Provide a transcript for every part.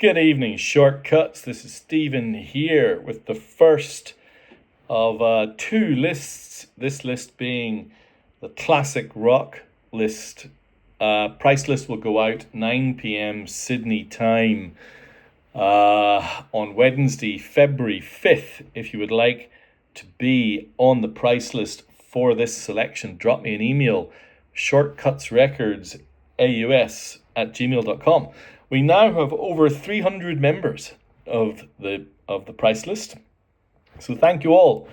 Good evening, Shortcuts. This is Stephen here with the first of two lists. This list being the classic rock list. Price list will go out 9 p.m. Sydney time on Wednesday, February 5th. If you would like to be on the price list for this selection, drop me an email, shortcutsrecords@gmail.com. We now have over 300 members of the price list. So thank you all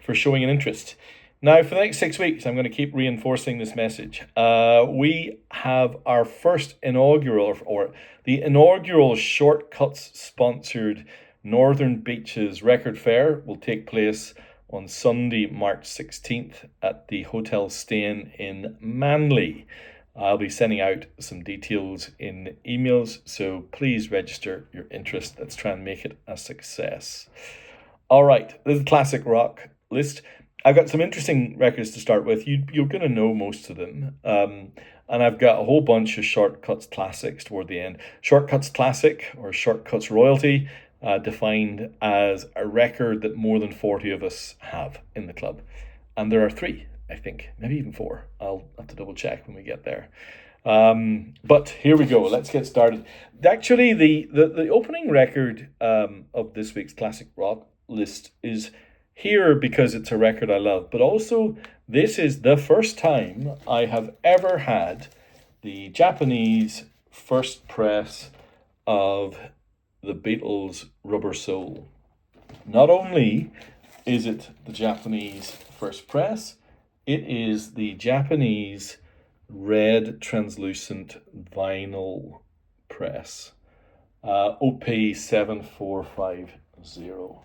for showing an interest. Now, for the next 6 weeks, I'm going to keep reinforcing this message. We have our first inaugural, or the inaugural Shortcuts sponsored Northern Beaches Record Fair will take place on Sunday, March 16th at the Hotel Staying in Manly. I'll be sending out some details in emails, so please register your interest. Let's try and make it a success. All right, this is the classic rock list. I've got some interesting records to start with. You're going to know most of them. And I've got a whole bunch of Shortcuts classics toward the end. Shortcuts classic, or Shortcuts royalty, defined as a record that more than 40 of us have in the club. And there are 3. I think, maybe even 4. I'll have to double check when we get there. But here we go. Let's get started. Actually, the opening record of this week's classic rock list is here because it's a record I love. But also, this is the first time I have ever had the Japanese first press of the Beatles' Rubber Soul. Not only is it the Japanese first press, it is the Japanese red translucent vinyl press, OP7450.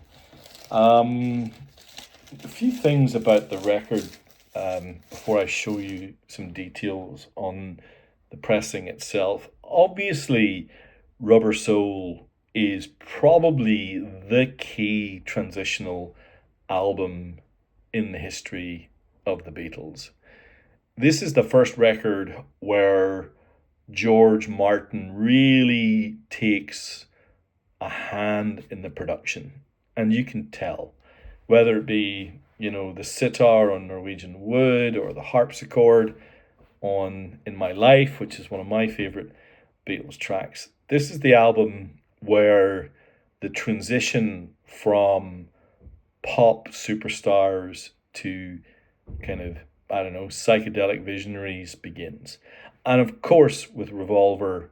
A few things about the record before I show you some details on the pressing itself. Obviously, Rubber Soul is probably the key transitional album in the history of the Beatles. This is the first record where George Martin really takes a hand in the production. And you can tell, whether it be, the sitar on Norwegian Wood or the harpsichord on In My Life, which is one of my favorite Beatles tracks. This is the album where the transition from pop superstars to kind of, psychedelic visionaries begins. And of course, with Revolver,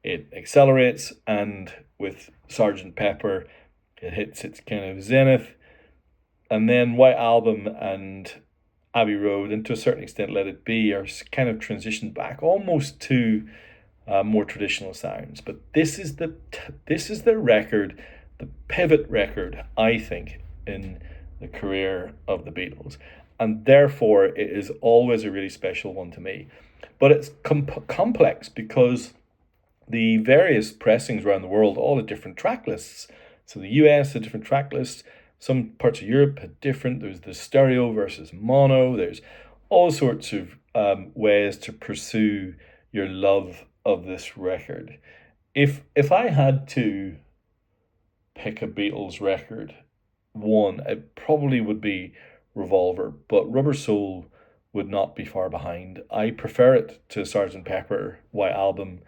it accelerates, and with Sgt. Pepper, it hits its kind of zenith. And then White Album and Abbey Road, and to a certain extent Let It Be, are kind of transitioned back almost to more traditional sounds. But this is the record, the pivot record, I think, in the career of the Beatles. And therefore, it is always a really special one to me. But it's complex because the various pressings around the world all had different track lists. So the US had different track lists. Some parts of Europe had different. There's the stereo versus mono. There's all sorts of ways to pursue your love of this record. If I had to pick a Beatles record, one, it probably would be Revolver, but Rubber Soul would not be far behind. I prefer it to Sgt. Pepper, White Album,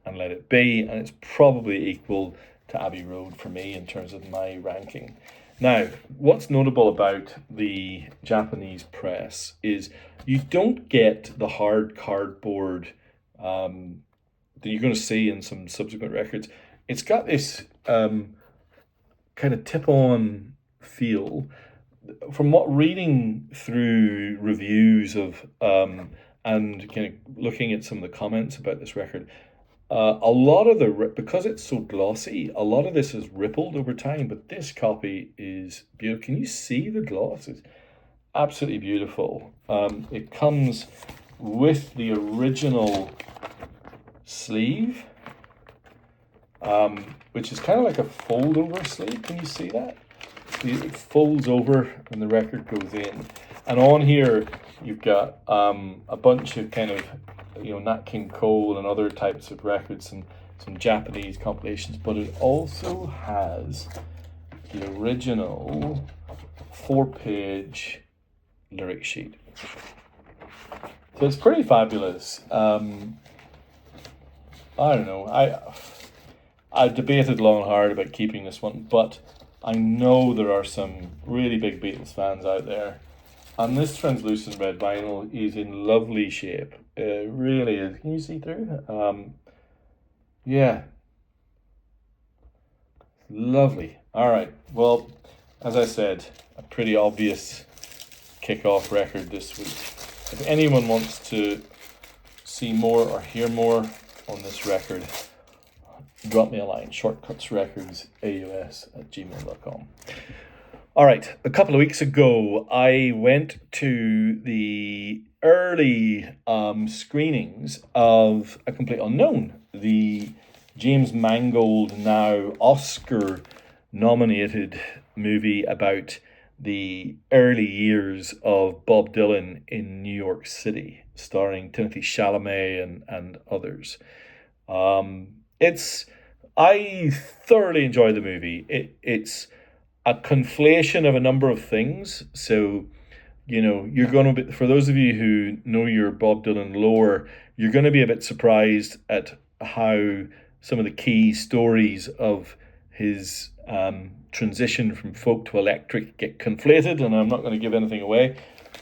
and Let It Be, and it's probably equal to Abbey Road for me in terms of my ranking. Now, what's notable about the Japanese press is you don't get the hard cardboard that you're going to see in some subsequent records. It's got this kind of tip-on feel. From what reading through reviews of and kind of looking at some of the comments about this record, a lot of because it's so glossy, a lot of this is rippled over time, but this copy is beautiful. Can you see the gloss? It's absolutely beautiful. It comes with the original sleeve, which is kind of like a fold-over sleeve. Can you see that? It folds over when the record goes in. And on here, you've got a bunch of kind of, Nat King Cole and other types of records, and some Japanese compilations, but it also has the original 4-page lyric sheet. So it's pretty fabulous. I don't know. I debated long and hard about keeping this one, but I know there are some really big Beatles fans out there. And this translucent red vinyl is in lovely shape. It really is. Can you see through? Yeah. Lovely. All right. Well, as I said, a pretty obvious kickoff record this week. If anyone wants to see more or hear more on this record, drop me a line, shortcutsrecordsaus@gmail.com. All right, a couple of weeks ago, I went to the early screenings of A Complete Unknown, the James Mangold, now Oscar-nominated movie about the early years of Bob Dylan in New York City, starring Timothée Chalamet and others. I thoroughly enjoy the movie. It's a conflation of a number of things. So, you're going to be, for those of you who know your Bob Dylan lore, you're going to be a bit surprised at how some of the key stories of his transition from folk to electric get conflated, and I'm not going to give anything away.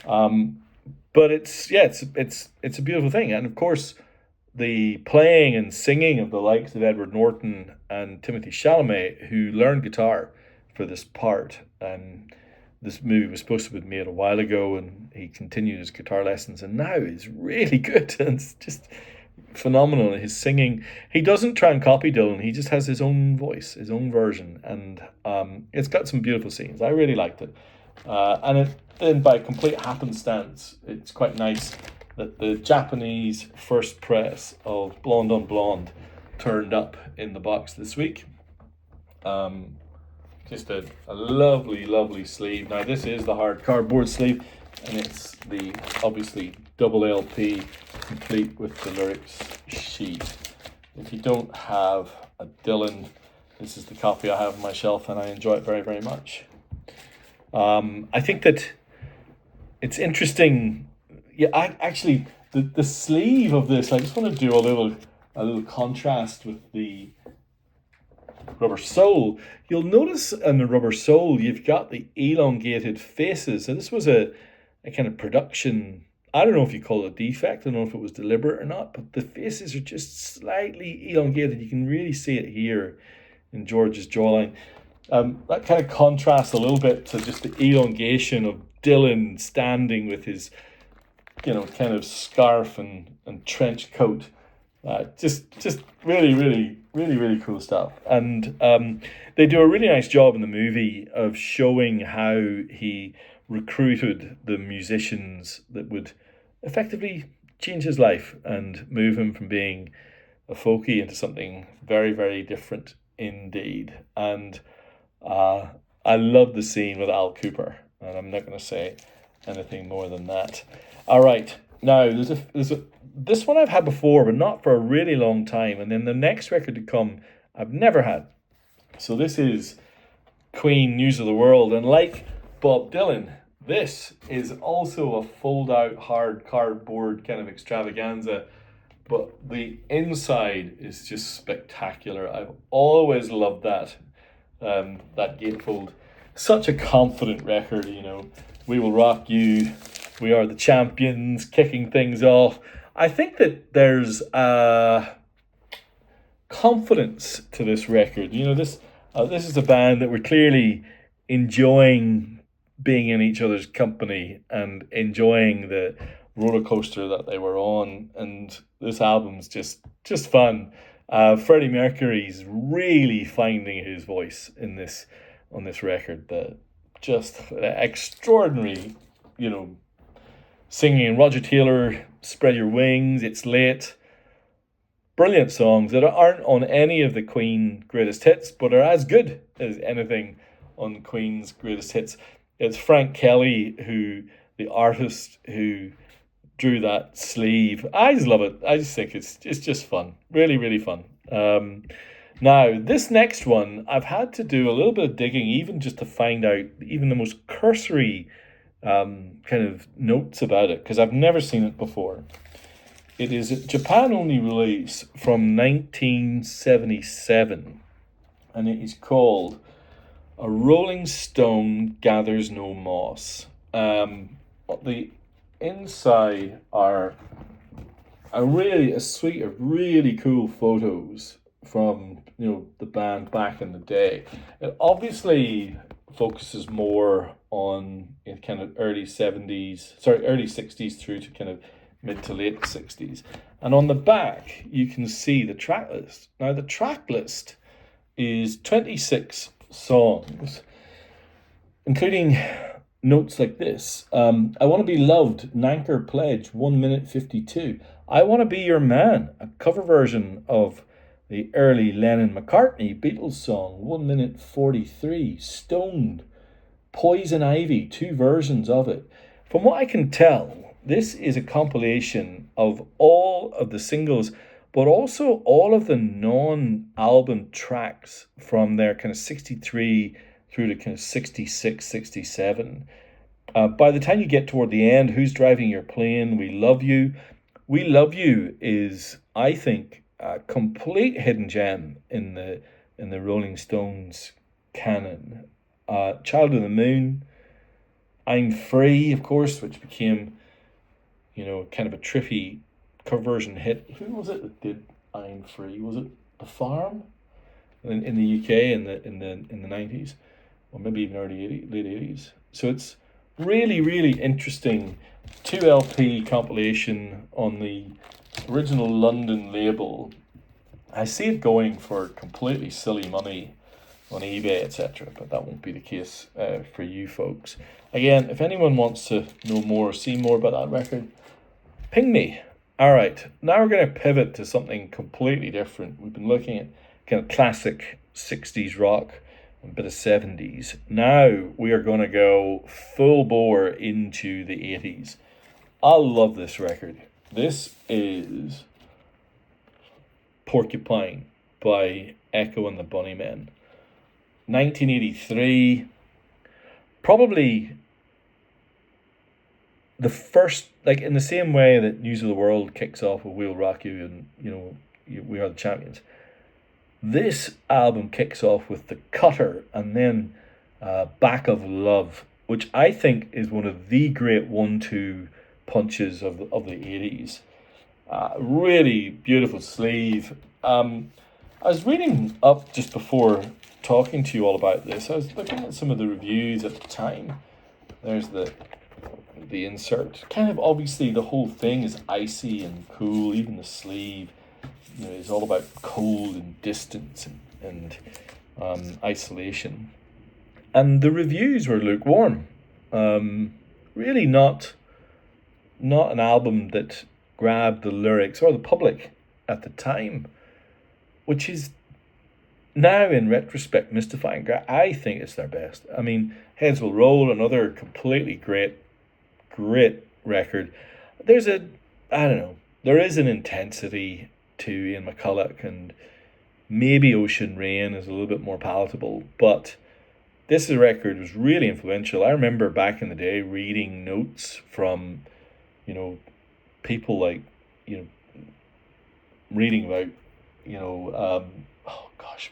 But it's a beautiful thing, and of course, the playing and singing of the likes of Edward Norton and Timothée Chalamet, who learned guitar for this part. This movie was supposed to have been made a while ago, and he continued his guitar lessons, and now is really good. And it's just phenomenal. His singing, he doesn't try and copy Dylan. He just has his own voice, his own version, and it's got some beautiful scenes. I really liked it. And then by complete happenstance, it's quite nice that the Japanese first press of Blonde on Blonde turned up in the box this week. Just a lovely, lovely sleeve. Now, this is the hard cardboard sleeve, and it's the, obviously, double LP, complete with the lyrics sheet. If you don't have a Dylan, this is the copy I have on my shelf, and I enjoy it very, very much. I think that it's interesting. Yeah, actually, the sleeve of this, I just want to do a little contrast with the rubber sole. You'll notice in the rubber sole, you've got the elongated faces. So this was a kind of production, I don't know if you call it a defect, I don't know if it was deliberate or not, but the faces are just slightly elongated. You can really see it here in George's jawline. That kind of contrasts a little bit to just the elongation of Dylan standing with his, kind of scarf and trench coat. Just really, really, really, really cool stuff. And they do a really nice job in the movie of showing how he recruited the musicians that would effectively change his life and move him from being a folkie into something very, very different indeed. And I love the scene with Al Cooper, and I'm not going to say anything more than that. All right, now this one I've had before, but not for a really long time, and then the next record to come I've never had. So this is Queen News of the World, and like Bob Dylan, this is also a fold-out hard cardboard kind of extravaganza, but the inside is just spectacular. I've always loved that gatefold. Such a confident record, We will rock you. We are the champions, kicking things off. I think that there's confidence to this record. This is a band that were clearly enjoying being in each other's company and enjoying the roller coaster that they were on. And this album's just fun. Freddie Mercury's really finding his voice on this record. Just extraordinary, singing. Roger Taylor, Spread Your Wings, It's Late. Brilliant songs that aren't on any of the Queen greatest hits, but are as good as anything on Queen's greatest hits. It's Frank Kelly, the artist who drew that sleeve. I just love it. I just think it's just fun. Really, really fun. Now, this next one, I've had to do a little bit of digging, even just to find out even the most cursory kind of notes about it, because I've never seen it before. It is a Japan only release from 1977, and it is called A Rolling Stone Gathers No Moss. The inside are a suite of really cool photos from the band back in the day. It obviously focuses more on kind of early 60s through to kind of mid to late 60s. And on the back, you can see the track list. Now, the track list is 26 songs, including notes like this. I Want to Be Loved, Nanker Pledge, 1 minute 52. I Want to Be Your Man, a cover version of the early Lennon-McCartney Beatles song, 1 minute 43. Stoned, Poison Ivy, 2 versions of it. From what I can tell, this is a compilation of all of the singles, but also all of the non-album tracks from their kind of 63 through to kind of 66, 67. By the time you get toward the end, Who's Driving Your Plane, We Love You. We Love You is, I think, a complete hidden gem in the Rolling Stones canon. Child of the Moon, I'm Free, of course, which became, kind of a trippy cover version hit. Who was it that did I'm Free? Was it The Farm in the UK in the 90s, or maybe even late 80s? So it's really, really interesting 2 LP compilation on the original London label. I see it going for completely silly money on eBay, etc., but that won't be the case for you folks. Again, if anyone wants to know more, see more about that record, ping me. All right, now we're going to pivot to something completely different. We've been looking at kind of classic 60s rock, a bit of 70s. Now we are going to go full bore into the 80s. I love this record. This is Porcupine by Echo and the Bunnymen. 1983, probably the first, like in the same way that News of the World kicks off with We'll Rock You and, We Are the Champions. This album kicks off with The Cutter and then Back of Love, which I think is one of the great 1-2 punches of the 80s. Really beautiful sleeve. I was reading up just before talking to you all about this. I was looking at some of the reviews at the time. There's the insert. Kind of obviously the whole thing is icy and cool. Even the sleeve, is all about cold and distance and isolation. And the reviews were lukewarm. Really not an album that grabbed the lyrics or the public at the time, which is now in retrospect mystifying. I think it's their best. I mean, Heads Will Roll, another completely great record. There is an intensity to Ian McCulloch, and maybe Ocean Rain is a little bit more palatable, but this record was really influential. I remember back in the day reading notes from, people like, reading about,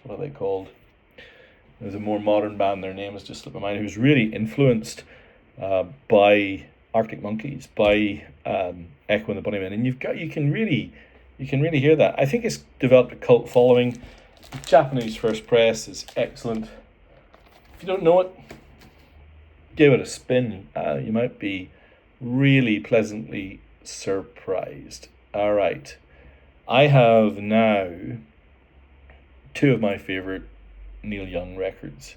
what are they called? There's a more modern band, their name has just slipped my mind, who's really influenced by Arctic Monkeys, by Echo and the Bunnymen, and you can really hear that. I think it's developed a cult following. The Japanese First Press is excellent. If you don't know it, give it a spin. You might be really pleasantly surprised. All right, I have now 2 of my favorite Neil Young records.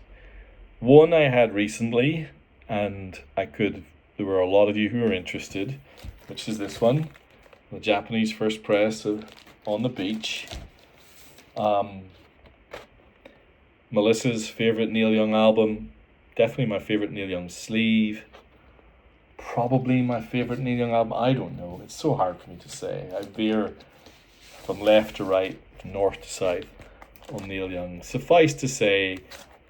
One I had recently, and there were a lot of you who were interested, which is this one, the Japanese First Press of On the Beach. Melissa's favorite Neil Young album, definitely my favorite Neil Young sleeve, probably my favorite Neil Young album. I don't know, it's so hard for me to say. I veer from left to right from north to south on Neil Young. Suffice to say,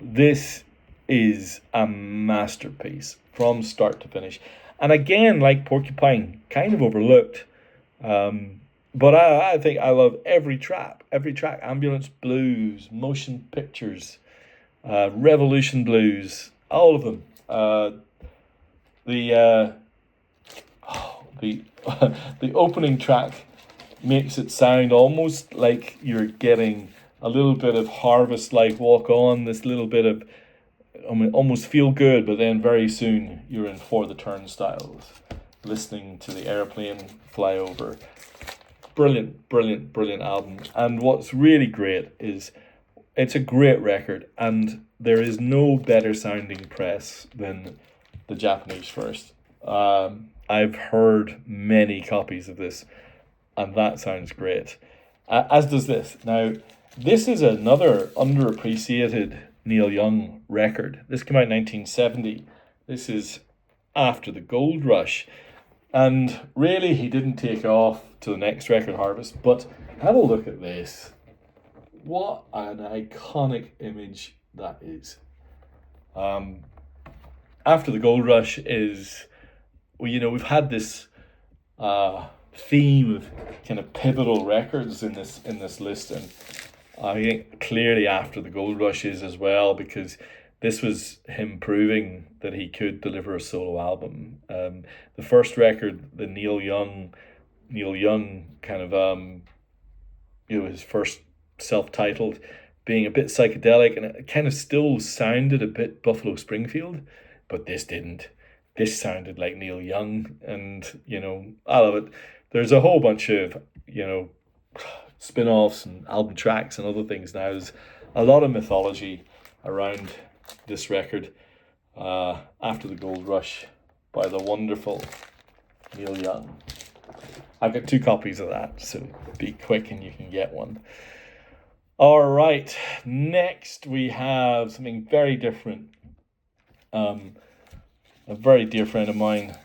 this is a masterpiece from start to finish. And again, like Porcupine, kind of overlooked. But I think I love every track. Ambulance Blues, Motion Pictures, Revolution Blues, all of them. The the opening track makes it sound almost like you're getting a little bit of Harvest like Walk On, this little bit of almost feel good, but then very soon you're in For the Turnstiles, listening to the airplane fly over. Brilliant album. And what's really great is it's a great record, and there is no better sounding press than the Japanese first. I've heard many copies of this, and that sounds great. As does this. Now, this is another underappreciated Neil Young record. This came out in 1970. This is after the gold rush. And really, he didn't take off to the next record, Harvest. But have a look at this. What an iconic image that is. After the gold rush is, well, you know, we've had this theme of kind of pivotal records in this list, and I think clearly After the Gold Rush is as well, because this was him proving that he could deliver a solo album. The first record, the Neil Young kind of his first self-titled, being a bit psychedelic, and it kind of still sounded a bit Buffalo Springfield, but this didn't. This sounded like Neil Young, and I love it. There's a whole bunch of spin-offs and album tracks and other things now. There's a lot of mythology around this record, After the Gold Rush, by the wonderful Neil Young. I've got 2 copies of that, so be quick and you can get one. All right, next we have something very different. A very dear friend of mine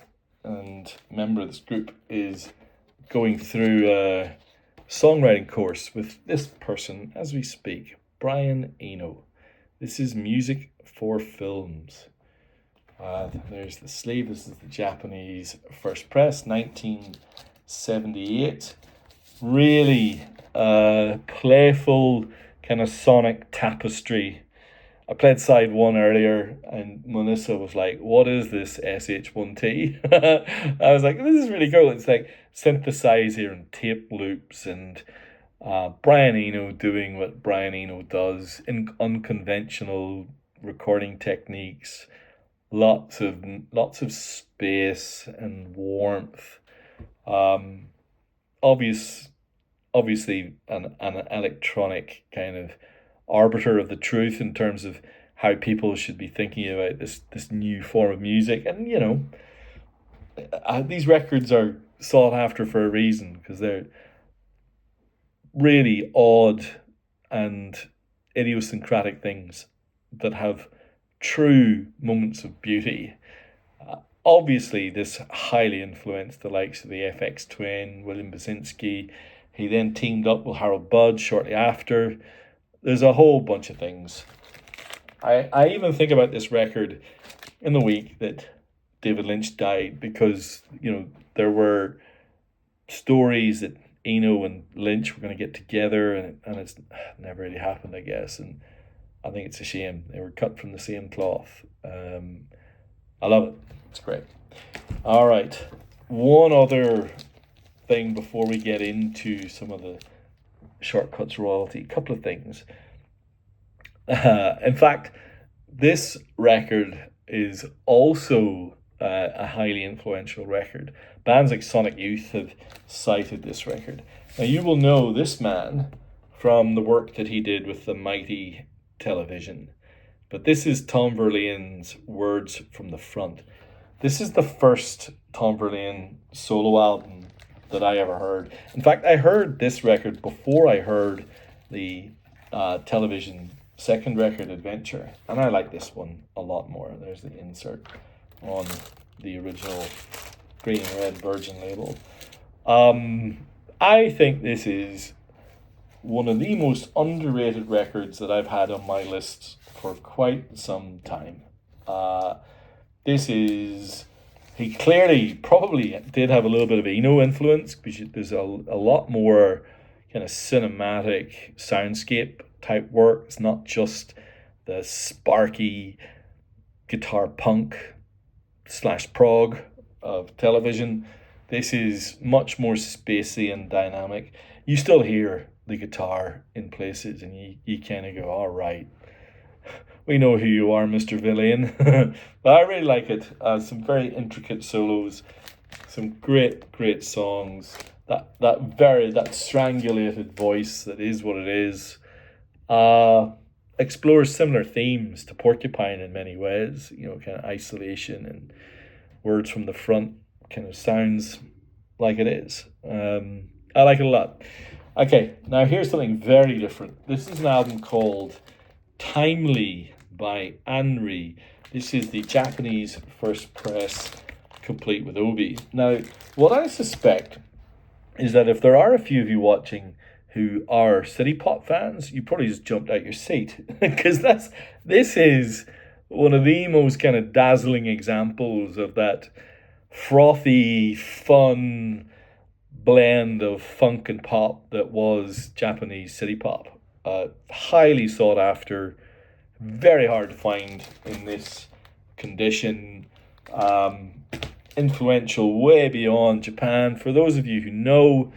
and member of this group is going through a songwriting course with this person as we speak, Brian Eno. This is Music for Films. There's the sleeve. This is the Japanese first press, 1978. Really playful kind of sonic tapestry. I played side 1 earlier, and Melissa was like, "What is this SH1T?" I was like, "This is really cool." It's like synthesizer and tape loops, and Brian Eno doing what Brian Eno does in unconventional recording techniques, lots of space and warmth. Obviously an electronic kind of arbiter of the truth in terms of how people should be thinking about this new form of music. And these records are sought after for a reason, because they're really odd and idiosyncratic things that have true moments of beauty. Obviously, this highly influenced the likes of the FX Twin, William Basinski. He then teamed up with Harold Budd shortly after. There's a whole bunch of things. I even think about this record in the week that David Lynch died, because there were stories that Eno and Lynch were going to get together, and it's never really happened, I guess, and I think it's a shame. They were cut from the same cloth. I love it. It's great. All right, one other thing before we get into some of the Shortcuts royalty. A couple of things. In fact, this record is also a highly influential record. Bands like Sonic Youth have cited this record. Now, you will know this man from the work that he did with the Mighty Television, but this is Tom Verlaine's Words from the Front. This is the first Tom Verlaine solo album that I ever heard. In fact, I heard this record before I heard the Television second record, Adventure, and I like this one a lot more. There's the insert on the original green and red Virgin label. I think this is one of the most underrated records that I've had on my list for quite some time. This is, he clearly probably did have a little bit of Eno influence, because there's a lot more kind of cinematic soundscape type work. It's not just the sparky guitar punk / prog of television. This is much more spacey and dynamic. You still hear the guitar in places, and you kind of go, all right, we know who you are, Mr. Villain. But I really like it. Some very intricate solos, some great songs. That strangulated voice that is what it is. Explores similar themes to Porcupine in many ways. You know, kind of isolation and words from the front. Kind of sounds like it is. I like it a lot. Okay, now here's something very different. This is an album called Timely by ANRI. This is the Japanese first press, complete with Obi. Now, what I suspect is that if there are a few of you watching who are city pop fans, you probably just jumped out your seat, because this is one of the most kind of dazzling examples of that frothy, fun blend of funk and pop that was Japanese city pop. Highly sought after, very hard to find in this condition. Influential way beyond Japan. For those of you who know,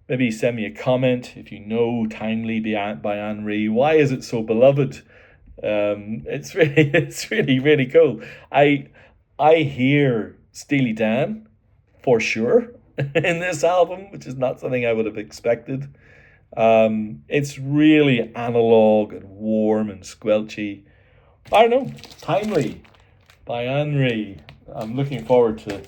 maybe send me a comment if you know Timely by ANRI. Why is it so beloved? It's really cool. I hear Steely Dan for sure in this album, which is not something I would have expected. It's really analog and warm and squelchy. I don't know. Timely by ANRI. I'm looking forward to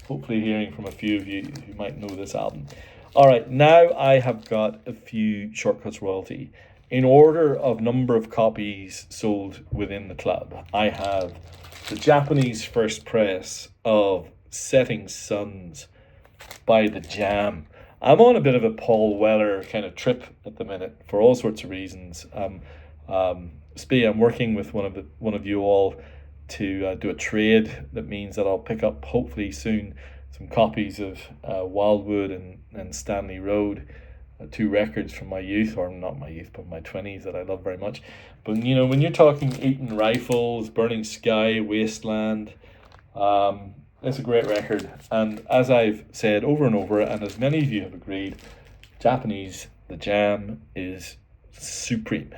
hopefully hearing from a few of you who might know this album. All right, now I have got a few Shortcuts royalty. In order of number of copies sold within the club, I have the Japanese first press of Setting Suns by The Jam. I'm on a bit of a Paul Weller kind of trip at the minute for all sorts of reasons. Spee, I'm working with one of you all to do a trade that means that I'll pick up hopefully soon some copies of Wildwood and Stanley Road, two records from my youth, or not my youth, but my 20s that I love very much. But you know, when you're talking Eaton Rifles, Burning Sky, Wasteland, it's a great record. And as I've said over and over, and as many of you have agreed, Japanese, The Jam is supreme.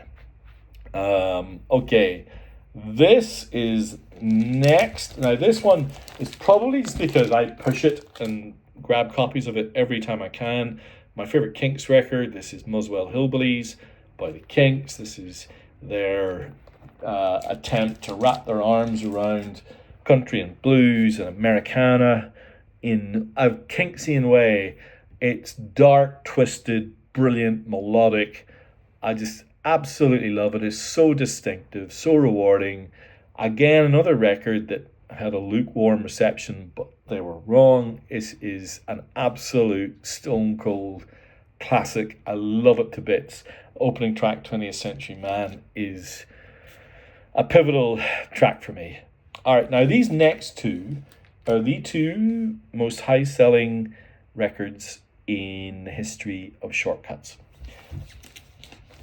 Okay, this is next. Now this one is probably just because I push it and grab copies of it every time I can. My favorite Kinks record. This is Muswell Hillbillies by the Kinks. This is their attempt to wrap their arms around country and blues and Americana in a Kinksian way. It's dark, twisted, brilliant, melodic. I just absolutely love it. It's so distinctive, so rewarding. Again, another record that had a lukewarm reception, but they were wrong. It is an absolute stone cold classic. I love it to bits. Opening track, 20th Century Man, is a pivotal track for me. All right, now these next two are the two most high-selling records in the history of Shortcuts.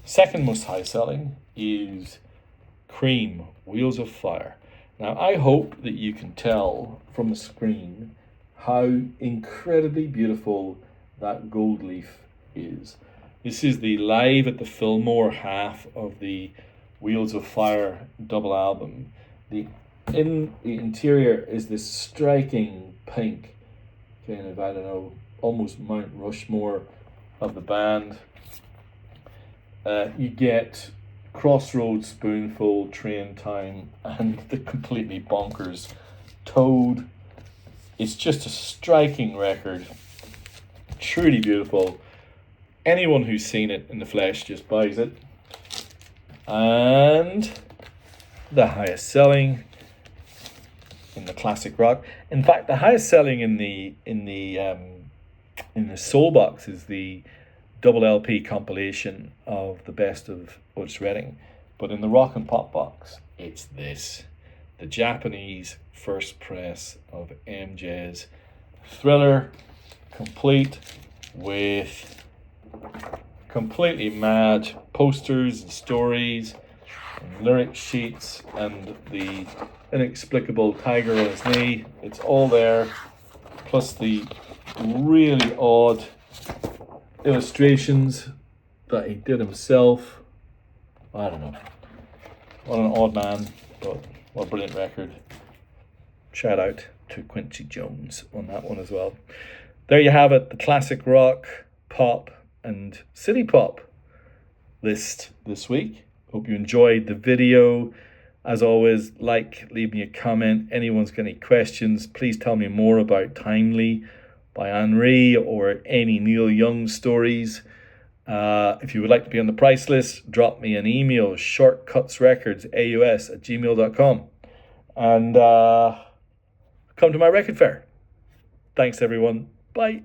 Second most high-selling is Cream, Wheels of Fire. Now, I hope that you can tell from the screen how incredibly beautiful that gold leaf is. This is the live at the Fillmore half of the Wheels of Fire double album. In the interior is this striking pink, kind of, I don't know, almost Mount Rushmore of the band. You get Crossroads, Spoonful, Train Time, and the completely bonkers Toad. It's just a striking record, truly beautiful. Anyone who's seen it in the flesh just buys it. And the highest selling in the classic rock. In fact, the highest selling in the soul box is the double LP compilation of the best of Otis Redding. But in the Rock and Pop box, it's this, the Japanese first press of MJ's Thriller, complete with completely mad posters and stories and lyric sheets and the inexplicable tiger on his knee. It's all there, plus the really odd illustrations that he did himself. I don't know. What an odd man, but what a brilliant record. Shout out to Quincy Jones on that one as well. There you have it, the classic rock, pop, and city pop list this week. Hope you enjoyed the video. As always, leave me a comment. Anyone's got any questions, please tell me more about Timely by ANRI or any Neil Young stories. If you would like to be on the price list, drop me an email, shortcutsrecords@gmail.com, and come to my record fair. Thanks everyone. Bye.